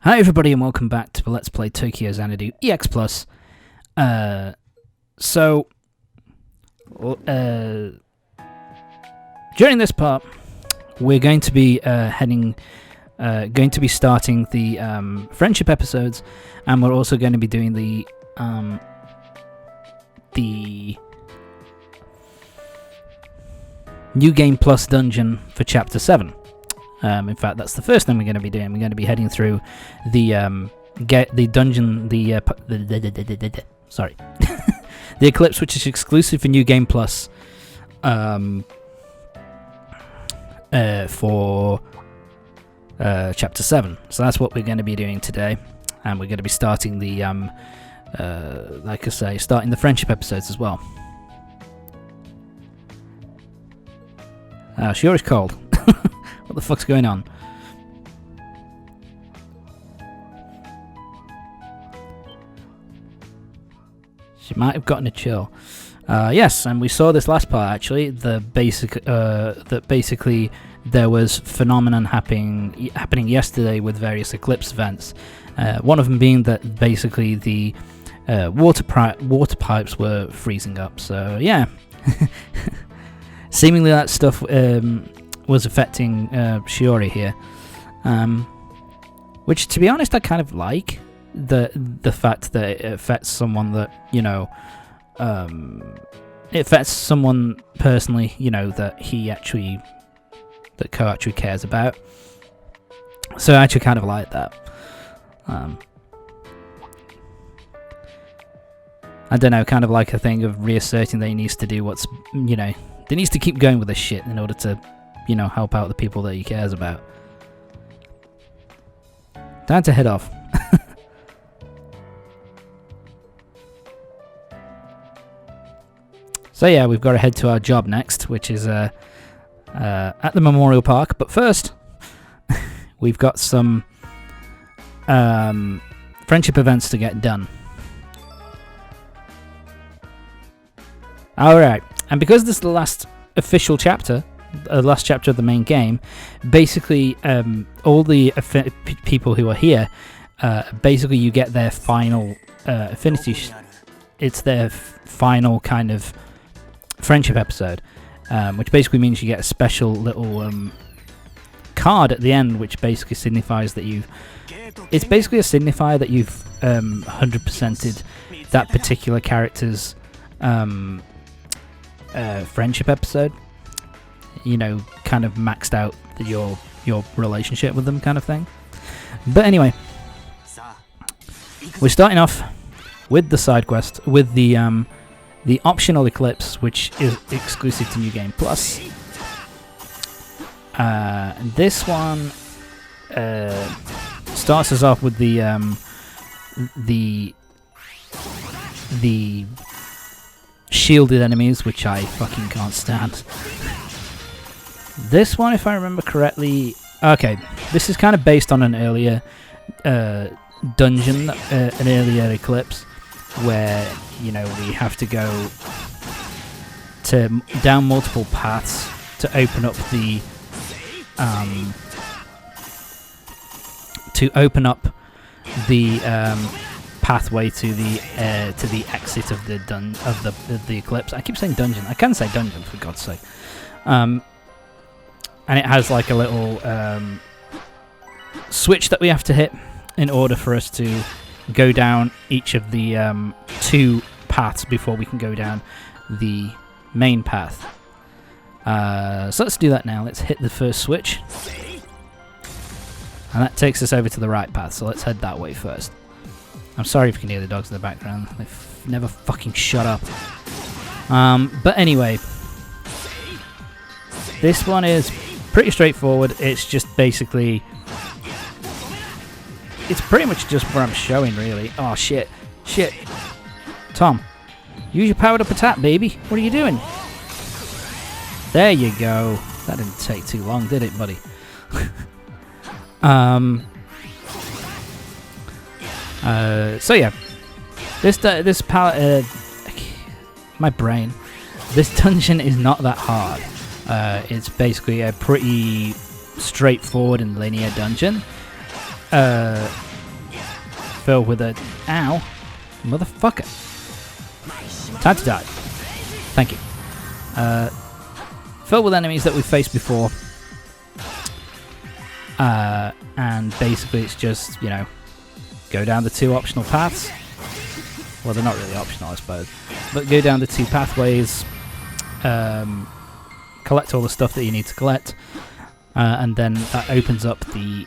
Hi everybody and welcome back to Let's Play Tokyo Xanadu EX Plus. During this part, we're going to be starting the friendship episodes, and we're also going to be doing the New Game Plus dungeon for Chapter 7. In fact, that's the first thing we're going to be doing. We're going to be heading through the dungeon, the Eclipse, which is exclusive for New Game Plus, for Chapter 7. So that's what we're going to be doing today, and we're going to be starting the, like I say, starting the friendship episodes as well. Sure is cold. What the fuck's going on? She might have gotten a chill. Yes, and we saw this last part actually. That basically there was phenomenon happening yesterday with various Eclipse events. One of them being that basically the water pipes were freezing up. So yeah, seemingly that stuff was affecting Shiori here, which, to be honest, I kind of like the fact that it affects someone that, you know, it affects someone personally, you know, that Ko actually cares about. So I actually kind of like that. I don't know, kind of like a thing of reasserting that he needs to do what's, you know, he needs to keep going with this shit in order to, you know, help out the people that he cares about. Time to head off. So yeah, we've got to head to our job next, which is at the Memorial Park. But first, we've got some friendship events to get done. Alright, and because this is the last official chapter, last chapter of the main game, basically all the people who are here, basically you get their final affinity. It's their final kind of friendship episode, which basically means you get a special little card at the end, which basically signifies that you've. It's basically a signifier that you've 100%ed that particular character's friendship episode. You know, kind of maxed out your relationship with them, kind of thing. But anyway, we're starting off with the side quest with the Optional Eclipse, which is exclusive to New Game Plus. This one starts us off with the shielded enemies, which I fucking can't stand. This one, if I remember correctly, okay, this is kind of based on an earlier dungeon, an earlier Eclipse, where, you know, we have to go down multiple paths to open up the pathway to the exit of the Eclipse. I keep saying dungeon. I can say dungeon, for God's sake. And it has like a little switch that we have to hit in order for us to go down each of the two paths before we can go down the main path. So let's do that now. Let's hit the first switch. And that takes us over to the right path, so let's head that way first. I'm sorry if you can hear the dogs in the background. They never fucking shut up. But anyway, this one is pretty straightforward. It's just basically, it's pretty much just what I'm showing, really. Oh shit, Tom, use your powered up attack, baby. What are you doing? There you go. That didn't take too long, did it, buddy? So yeah, this palette, my brain. This dungeon is not that hard. It's basically a pretty straightforward and linear dungeon. filled with a... Ow. Motherfucker. Time to die. Thank you. Filled with enemies that we've faced before. And basically it's just, you know, go down the 2 optional paths. Well, they're not really optional, I suppose. But go down the 2 pathways. Collect all the stuff that you need to collect. And then that opens up the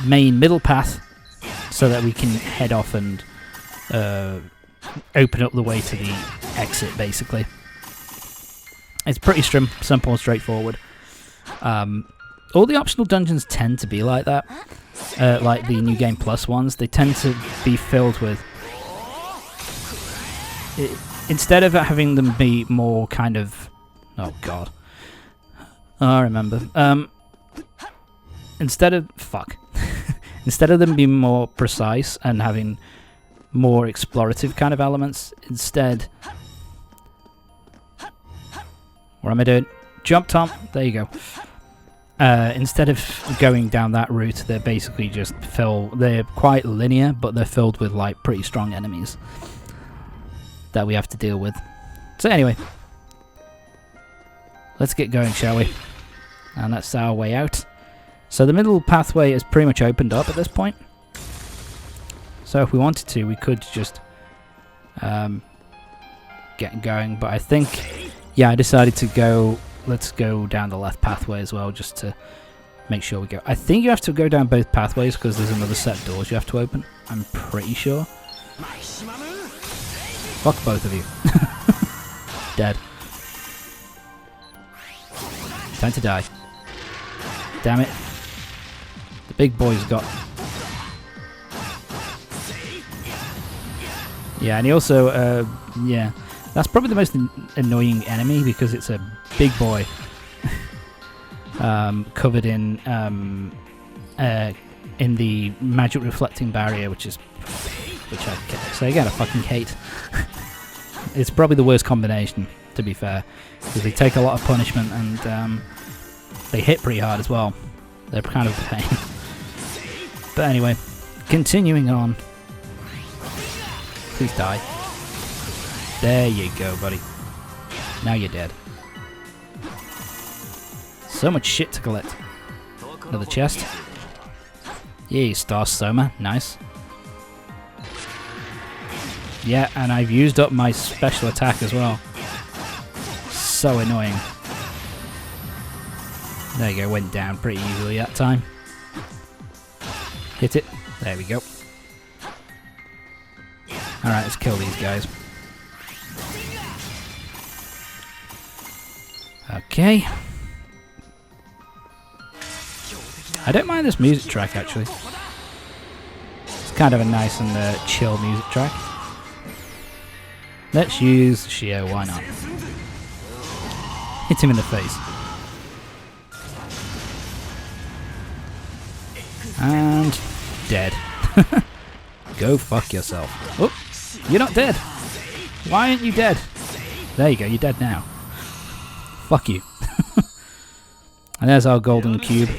main middle path so that we can head off and open up the way to the exit, basically. It's pretty simple and straightforward. All the optional dungeons tend to be like that. Like the New Game Plus ones, they tend to be filled with... instead of having them be more kind of... Oh, God. Oh, I remember. Instead of... Fuck. Instead of them being more precise and having more explorative kind of elements, instead... What am I doing? Jump, Tom. There you go. Instead of going down that route, they're basically just they're quite linear, but they're filled with like pretty strong enemies that we have to deal with. So anyway, let's get going, shall we? And that's our way out. So the middle pathway is pretty much opened up at this point. So if we wanted to, we could just get going. But I think, yeah, I decided to go... Let's go down the left pathway as well, just to make sure we go. I think you have to go down both pathways because there's another set of doors you have to open. I'm pretty sure. Fuck both of you. Dead. Time to die. Damn it. The big boy's got... Yeah, and he also, yeah. That's probably the most annoying enemy because it's a big boy covered in the magic reflecting barrier, which I say again, I fucking hate. It's probably the worst combination, to be fair, because they take a lot of punishment and they hit pretty hard as well. They're kind of a pain. But anyway, continuing on. Please die. There you go, buddy. Now you're dead. So much shit to collect. Another chest. Yay, Star Soma. Nice. Yeah, and I've used up my special attack as well. So annoying. There you go, went down pretty easily that time. Hit it. There we go. Alright, let's kill these guys. Okay. I don't mind this music track, actually. It's kind of a nice and chill music track. Let's use Shio, why not? Hit him in the face. And... dead. Go fuck yourself. Oh, you're not dead. Why aren't you dead? There you go, you're dead now. Fuck you. And there's our golden cube.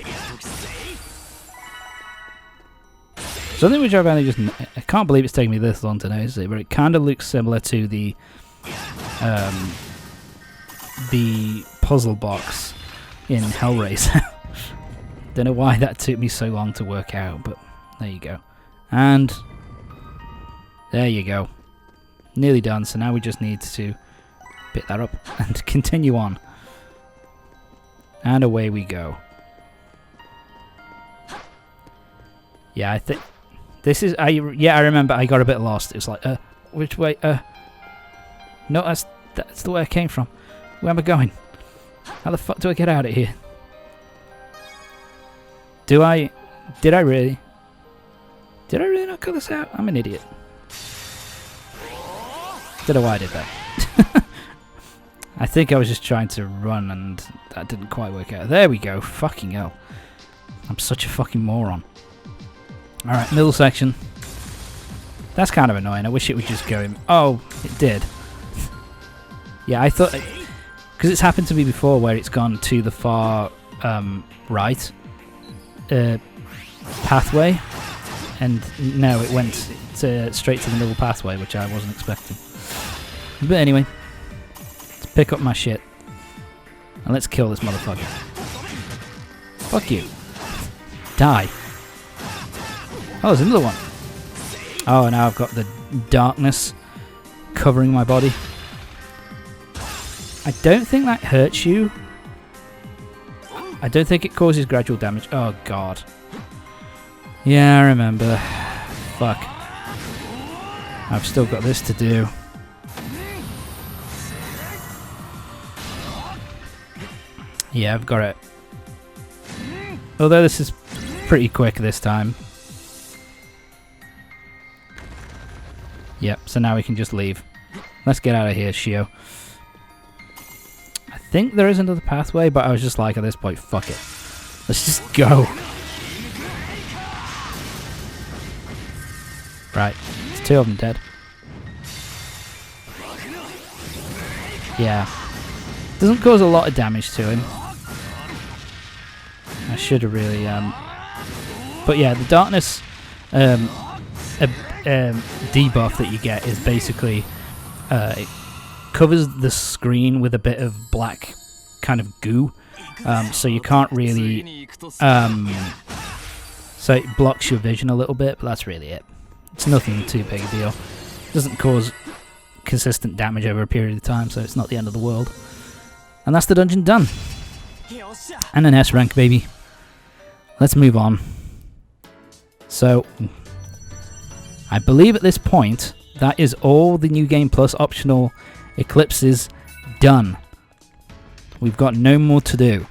Something which I've only just... I can't believe it's taken me this long to notice it, but it kind of looks similar to the puzzle box in Hellraiser. Don't know why that took me so long to work out, but there you go. And there you go. Nearly done, so now we just need to pick that up and continue on. And away we go. Yeah, I think this is... I remember I got a bit lost. It's like, which way? No, that's the way I came from. Where am I going? How the fuck do I get out of here? Did I really? Did I really not cut this out? I'm an idiot. Don't know why I did that. I think I was just trying to run and that didn't quite work out. There we go. Fucking hell. I'm such a fucking moron. Alright, middle section. That's kind of annoying. I wish it would just go in. Oh, it did. Yeah, I thought... Because it's happened to me before where it's gone to the far right pathway. And no, it went straight to the middle pathway, which I wasn't expecting. But anyway, let's pick up my shit. And let's kill this motherfucker. Fuck you. Die. Oh, there's another one. Oh, now I've got the darkness covering my body. I don't think that hurts you. I don't think it causes gradual damage. Oh, God. Yeah, I remember. Fuck. I've still got this to do. Yeah, I've got it. Although this is pretty quick this time. Yep, so now we can just leave. Let's get out of here, Shio. I think there is another pathway, but I was just like, at this point, fuck it. Let's just go. Right, there's two of them dead. Yeah. Doesn't cause a lot of damage to him. I should have really... But yeah, the darkness debuff that you get is basically... it covers the screen with a bit of black kind of goo. So you can't really... so it blocks your vision a little bit, but that's really it. It's nothing too big a deal. It doesn't cause consistent damage over a period of time, so it's not the end of the world. And that's the dungeon done. And an S rank, baby. Let's move on. So, I believe at this point, that is all the New Game Plus optional eclipses done. We've got no more to do.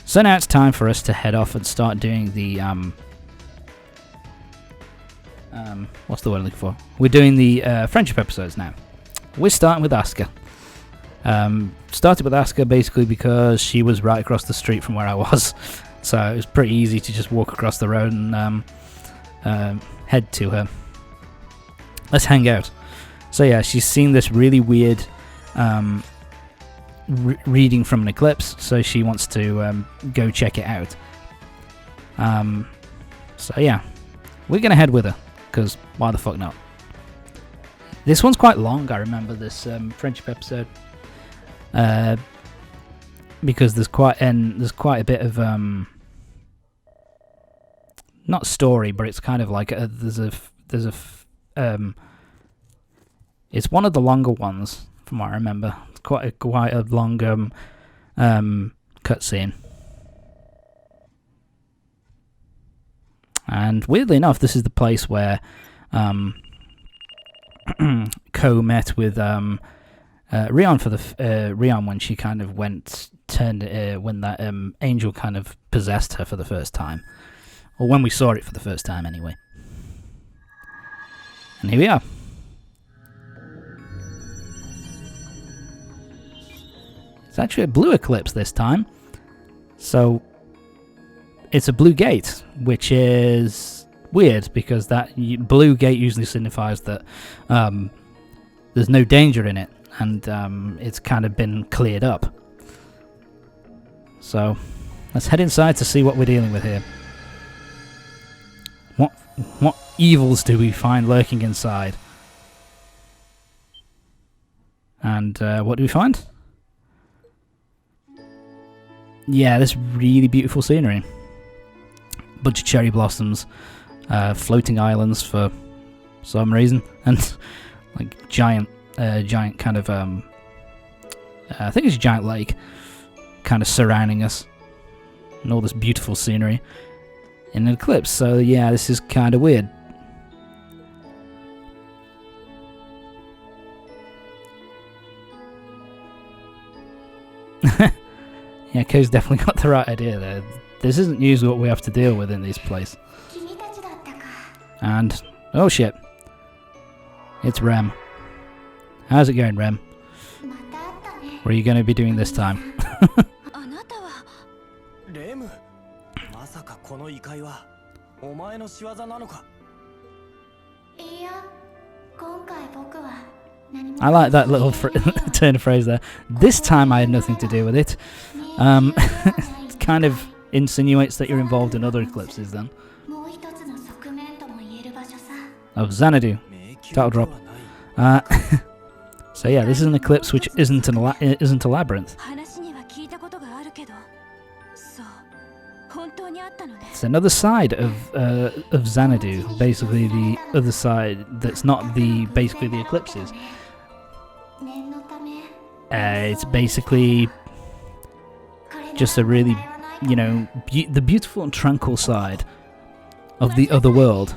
So now it's time for us to head off and start doing the, what's the word I'm looking for? We're doing the friendship episodes now. We're starting with Asuka. Started with Asuka basically because she was right across the street from where I was. So it was pretty easy to just walk across the road and head to her. Let's hang out. So yeah, she's seen this really weird reading from an eclipse, so she wants to go check it out. So yeah, we're going to head with her, because why the fuck not? This one's quite long, I remember this friendship episode. Because there's quite a bit of not story, but it's kind of like it's one of the longer ones from what I remember. It's quite a long cutscene. And weirdly enough, this is the place where Ko met with Rion for the Rion when she kind of when that angel kind of possessed her for the first time, or when we saw it for the first time, anyway. And here we are. It's actually a blue eclipse this time, so it's a blue gate, which is weird because that blue gate usually signifies that there's no danger in it. And it's kind of been cleared up. So let's head inside to see what we're dealing with here. What evils do we find lurking inside? And what do we find? Yeah, this really beautiful scenery. Bunch of cherry blossoms, floating islands for some reason, and like giant kind of I think it's a giant lake kind of surrounding us, and all this beautiful scenery in an eclipse. So yeah, this is kind of weird. Yeah, Ko's definitely got the right idea there. This isn't usually what we have to deal with in these places. And oh shit, it's Rem. How's it going, Rem? What are you going to be doing this time? I like that little turn of phrase there. This time I had nothing to do with it. It kind of insinuates that you're involved in other eclipses then. of Xanadu. Title drop. So yeah, this is an eclipse which isn't a labyrinth. It's another side of Xanadu, basically the other side that's not basically the eclipses. It's basically just a really, the beautiful and tranquil side of the other world,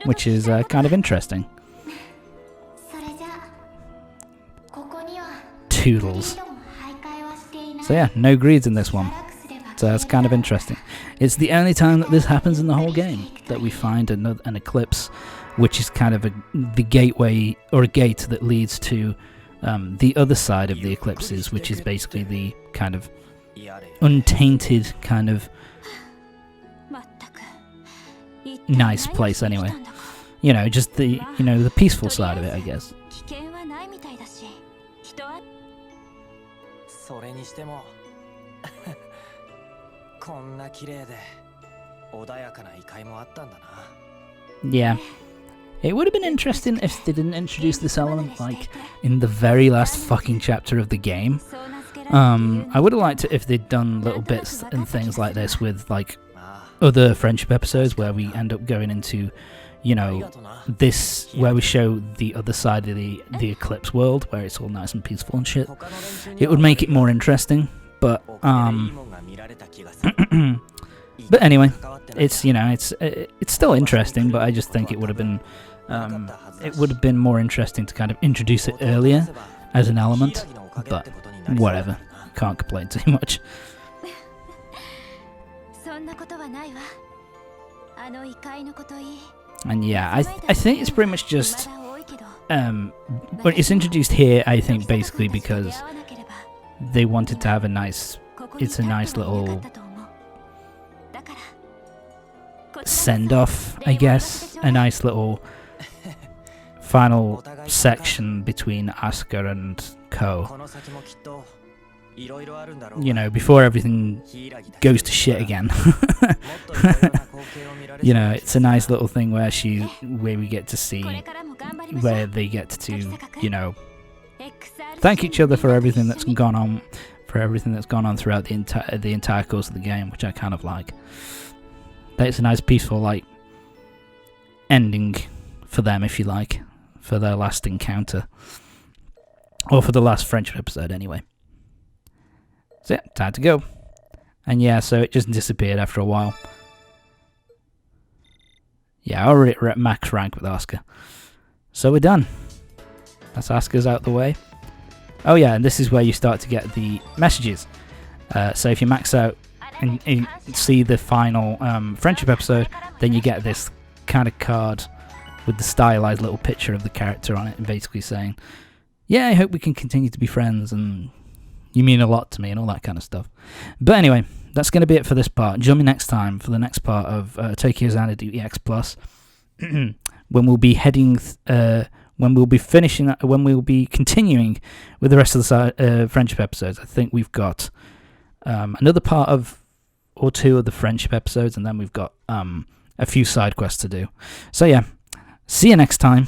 which is kind of interesting. Toodles. So yeah, no greeds in this one. So it's kind of interesting. It's the only time that this happens in the whole game, that we find an eclipse, which is kind of the gateway, or a gate that leads to the other side of the eclipses, which is basically the kind of untainted, kind of nice place anyway. Just the peaceful side of it, I guess. Yeah. It would have been interesting if they didn't introduce this element, like, in the very last fucking chapter of the game. I would have liked it if they'd done little bits and things like this with, like, other friendship episodes where we end up going into, this, where we show the other side of the Eclipse world, where it's all nice and peaceful and shit. It would make it more interesting, but, but anyway, it's, it's still interesting, but I just think it would have been more interesting to kind of introduce it earlier as an element, but whatever, can't complain too much. And yeah, I think it's pretty much just, but it's introduced here, I think, basically because they wanted to have a nice little send-off, I guess, a nice little final section between Asuka and Ko. Before everything goes to shit again. It's a nice little thing where we get to see, where they get to, thank each other for everything that's gone on, throughout the entire course of the game, which I kind of like. It's a nice, peaceful, like, ending for them, if you like, for their last encounter, or for the last friendship episode, anyway. So yeah, time to go. And yeah, so it just disappeared after a while. Yeah, already we're at max rank with Asuka. So we're done. That's Asuka's out the way. Oh yeah, and this is where you start to get the messages. So if you max out and see the final friendship episode, then you get this kind of card with the stylized little picture of the character on it, and basically saying, yeah, I hope we can continue to be friends, and you mean a lot to me, and all that kind of stuff. But anyway, that's going to be it for this part. Join me next time for the next part of Tokyo Xanadu EX Plus, when we'll be heading, when we'll be continuing with the rest of the friendship episodes. I think we've got another part or two of the friendship episodes, and then we've got a few side quests to do. So yeah, see you next time.